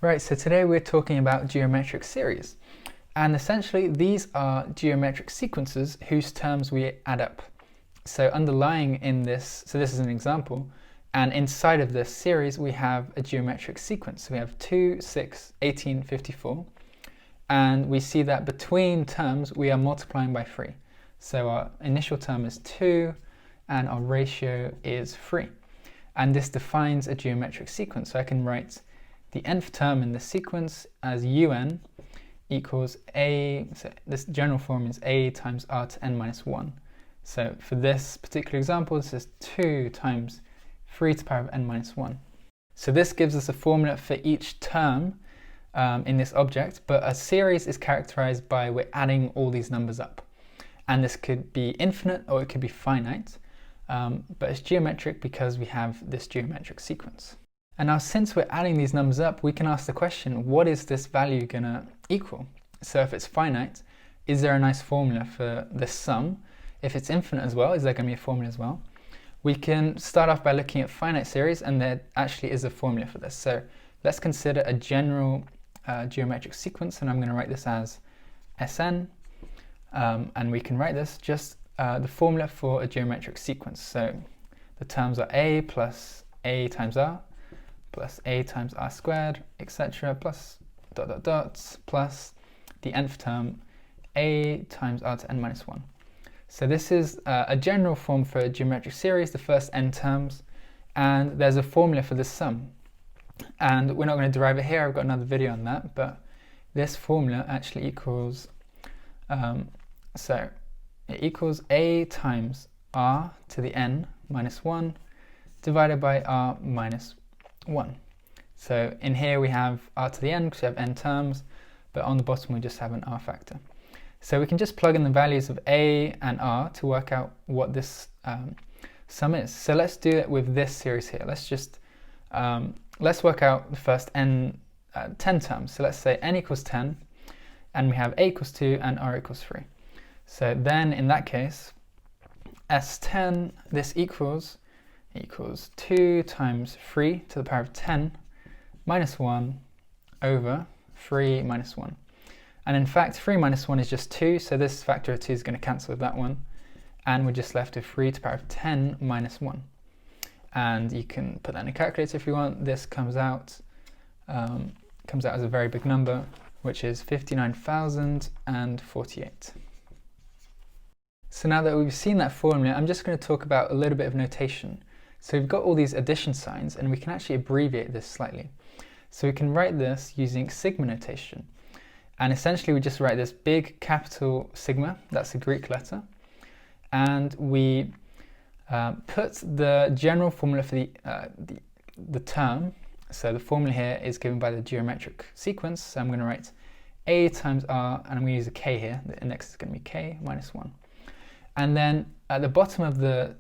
Right, so today we're talking about geometric series. And essentially these are geometric sequences whose terms we add up. So underlying in this, so this is an example, and inside of this series we have a geometric sequence. So we have 2, 6, 18, 54. And we see that between terms we are multiplying by 3. So our initial term is 2 and our ratio is 3. And this defines a geometric sequence. So I can write the nth term in the sequence as un equals a, so this general form is a times r to n minus 1. So for this particular example, this is 2 times 3 to the power of n minus 1. So this gives us a formula for each term in this object, but a series is characterized by we're adding all these numbers up. And this could be infinite or it could be finite, but it's geometric because we have this geometric sequence. And now since we're adding these numbers up, we can ask the question, what is this value going to equal? So if it's finite, is there a nice formula for this sum? If it's infinite as well, is there going to be a formula as well? We can start off by looking at finite series, and there actually is a formula for this. So let's consider a general geometric sequence, and I'm going to write this as Sn, and we can write this just the formula for a geometric sequence. So the terms are a plus a times r, plus a times r squared, etc., plus dot dot dots, plus the nth term a times r to n minus 1. So this is a general form for a geometric series, the first n terms, and there's a formula for this sum. And we're not going to derive it here, I've got another video on that, but this formula actually equals, so it equals a times r to the n minus 1 divided by r minus 1. So in here we have r to the n because we have n terms, but on the bottom we just have an r factor. So we can just plug in the values of a and r to work out what this sum is. So let's do it with this series here. Let's just let's work out the first 10 terms. So let's say n equals 10, and we have a equals 2 and r equals 3. So then in that case, S10, this equals 2 times 3 to the power of 10 minus 1 over 3 minus 1. And in fact, 3 minus 1 is just 2, so this factor of 2 is going to cancel with that one. And we're just left with 3 to the power of 10 minus 1. And you can put that in a calculator if you want. This comes out as a very big number, which is 59,048. So now that we've seen that formula, I'm just going to talk about a little bit of notation. So we've got all these addition signs, and we can actually abbreviate this slightly. So we can write this using sigma notation. And essentially we just write this big capital sigma, that's a Greek letter, and we put the general formula for the term. So the formula here is given by the geometric sequence. So I'm going to write a times r, and I'm going to use a k here. The index is going to be k minus 1. And then at the bottom of the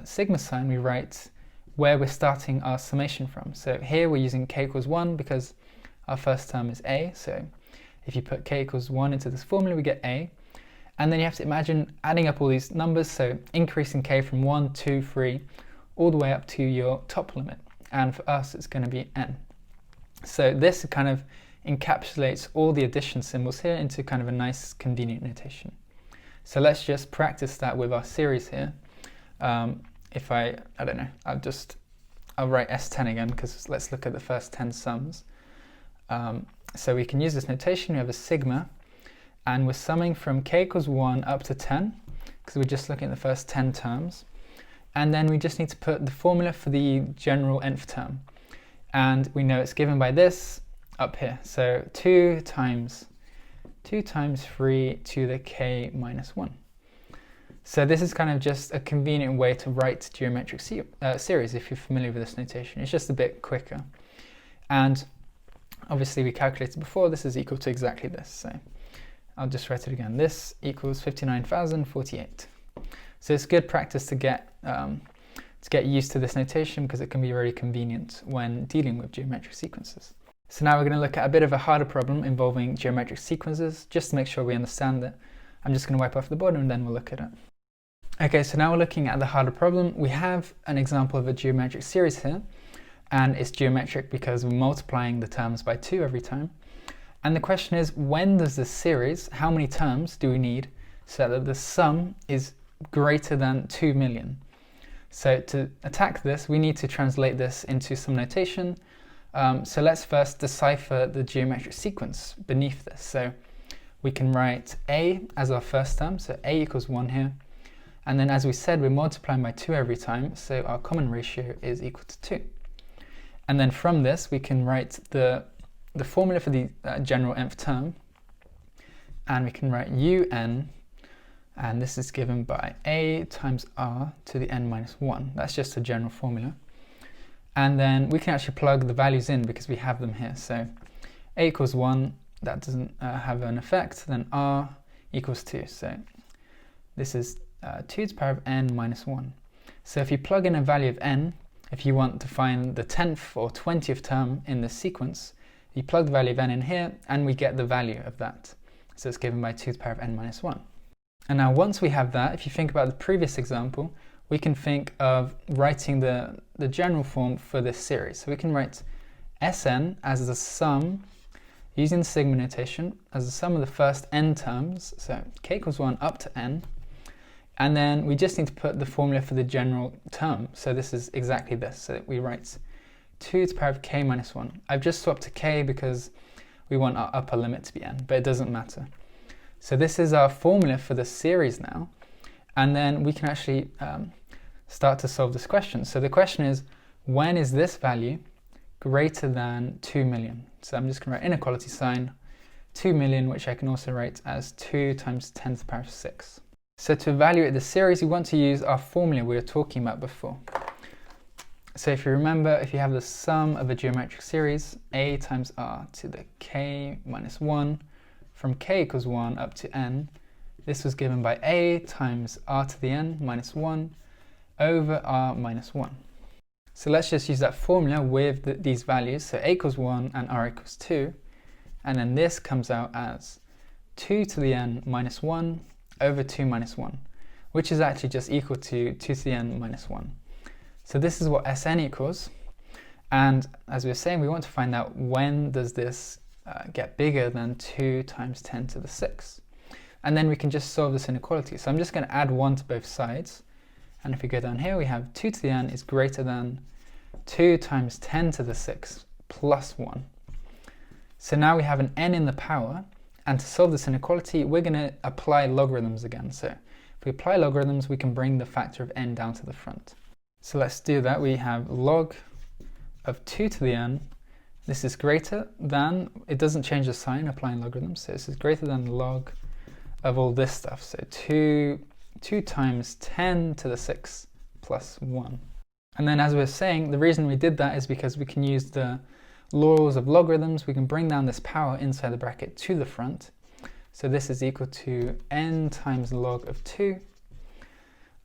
sigma sign, we write where we're starting our summation from. So here we're using k equals 1 because our first term is a. So if you put k equals 1 into this formula, we get a. And then you have to imagine adding up all these numbers, so increasing k from 1, 2, 3, all the way up to your top limit. And for us, it's going to be n. So this kind of encapsulates all the addition symbols here into kind of a nice, convenient notation. So let's just practice that with our series here. If I don't know, I'll write S10 again because let's look at the first 10 sums. So we can use this notation. We have a sigma, and we're summing from k equals 1 up to 10 because we're just looking at the first 10 terms. And then we just need to put the formula for the general nth term. And we know it's given by this up here. So 2 times 3 to the k minus 1. So this is kind of just a convenient way to write geometric series if you're familiar with this notation. It's just a bit quicker. And obviously we calculated before, this is equal to exactly this. So I'll just write it again. This equals 59,048. So it's good practice to get used to this notation because it can be very convenient when dealing with geometric sequences. So now we're going to look at a bit of a harder problem involving geometric sequences, just to make sure we understand it. I'm just going to wipe off the board and then we'll look at it. Okay, so now we're looking at the harder problem. We have an example of a geometric series here, and it's geometric because we're multiplying the terms by 2 every time. And the question is, when does this series, how many terms do we need so that the sum is greater than 2 million? So to attack this, we need to translate this into some notation. So let's first decipher the geometric sequence beneath this. So we can write a as our first term, so a equals 1 here. And then, as we said, we're multiplying by 2 every time, so our common ratio is equal to 2. And then from this, we can write the formula for the general nth term, and we can write un, and this is given by a times r to the n minus 1. That's just a general formula. And then we can actually plug the values in because we have them here. So a equals 1, that doesn't have an effect. Then r equals 2. So this is 2 to the power of n minus 1. So if you plug in a value of n, if you want to find the 10th or 20th term in this sequence, you plug the value of n in here and we get the value of that. So it's given by 2 to the power of n minus 1. And now once we have that, if you think about the previous example, we can think of writing the general form for this series. So we can write Sn as the sum, using the sigma notation, as the sum of the first n terms, so k equals 1 up to n, and then we just need to put the formula for the general term. So this is exactly this. So we write 2 to the power of k minus 1. I've just swapped to k because we want our upper limit to be n, but it doesn't matter. So this is our formula for the series now. And then we can actually start to solve this question. So the question is, when is this value greater than 2 million? So I'm just going to write inequality sign 2 million, which I can also write as 2 times 10 to the power of 6. So to evaluate the series, we want to use our formula we were talking about before. So if you remember, if you have the sum of a geometric series, a times r to the k minus 1, from k equals 1 up to n, this was given by a times r to the n minus 1 over r minus 1. So let's just use that formula with these values. So a equals 1 and r equals 2. And then this comes out as 2 to the n minus 1 over 2 minus 1, which is actually just equal to 2 to the n minus 1. So this is what Sn equals. And as we were saying, we want to find out when does this get bigger than 2 times 10 to the 6. And then we can just solve this inequality. So I'm just going to add 1 to both sides. And if we go down here, we have 2 to the n is greater than 2 times 10 to the 6 plus 1. So now we have an n in the power. And to solve this inequality, we're going to apply logarithms again. So if we apply logarithms, we can bring the factor of n down to the front. So let's do that. We have log of 2 to the n. This is greater than, it doesn't change the sign applying logarithms, so this is greater than log of all this stuff. So 2 times 10 to the 6 plus 1. And then as we were saying, the reason we did that is because we can use the laws of logarithms. We can bring down this power inside the bracket to the front. So this is equal to n times log of 2.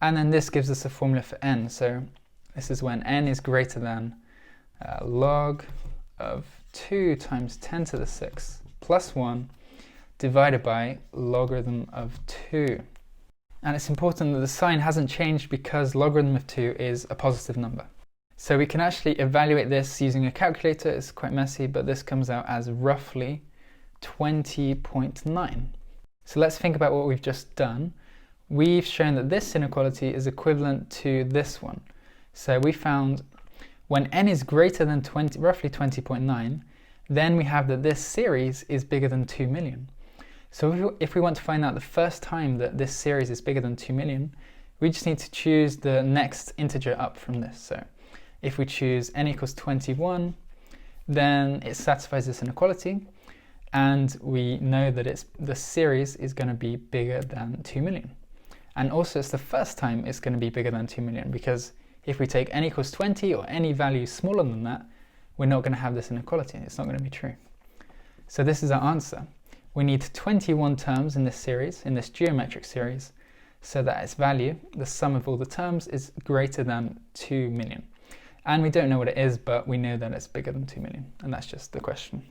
And then this gives us a formula for n. So this is when n is greater than log of 2 times 10 to the 6 plus 1 divided by logarithm of 2. And it's important that the sign hasn't changed because logarithm of 2 is a positive number. So we can actually evaluate this using a calculator. It's quite messy, but this comes out as roughly 20.9. So let's think about what we've just done. We've shown that this inequality is equivalent to this one. So we found when n is greater than roughly 20.9, then we have that this series is bigger than 2 million. So if we want to find out the first time that this series is bigger than 2 million, we just need to choose the next integer up from this. So if we choose n equals 21, then it satisfies this inequality, and we know that the series is going to be bigger than 2 million. And also it's the first time it's going to be bigger than 2 million, because if we take n equals 20 or any value smaller than that, we're not going to have this inequality. It's not going to be true. So this is our answer. We need 21 terms in this series, in this geometric series, so that its value, the sum of all the terms, is greater than 2 million. And we don't know what it is, but we know that it's bigger than 2 million. And that's just the question.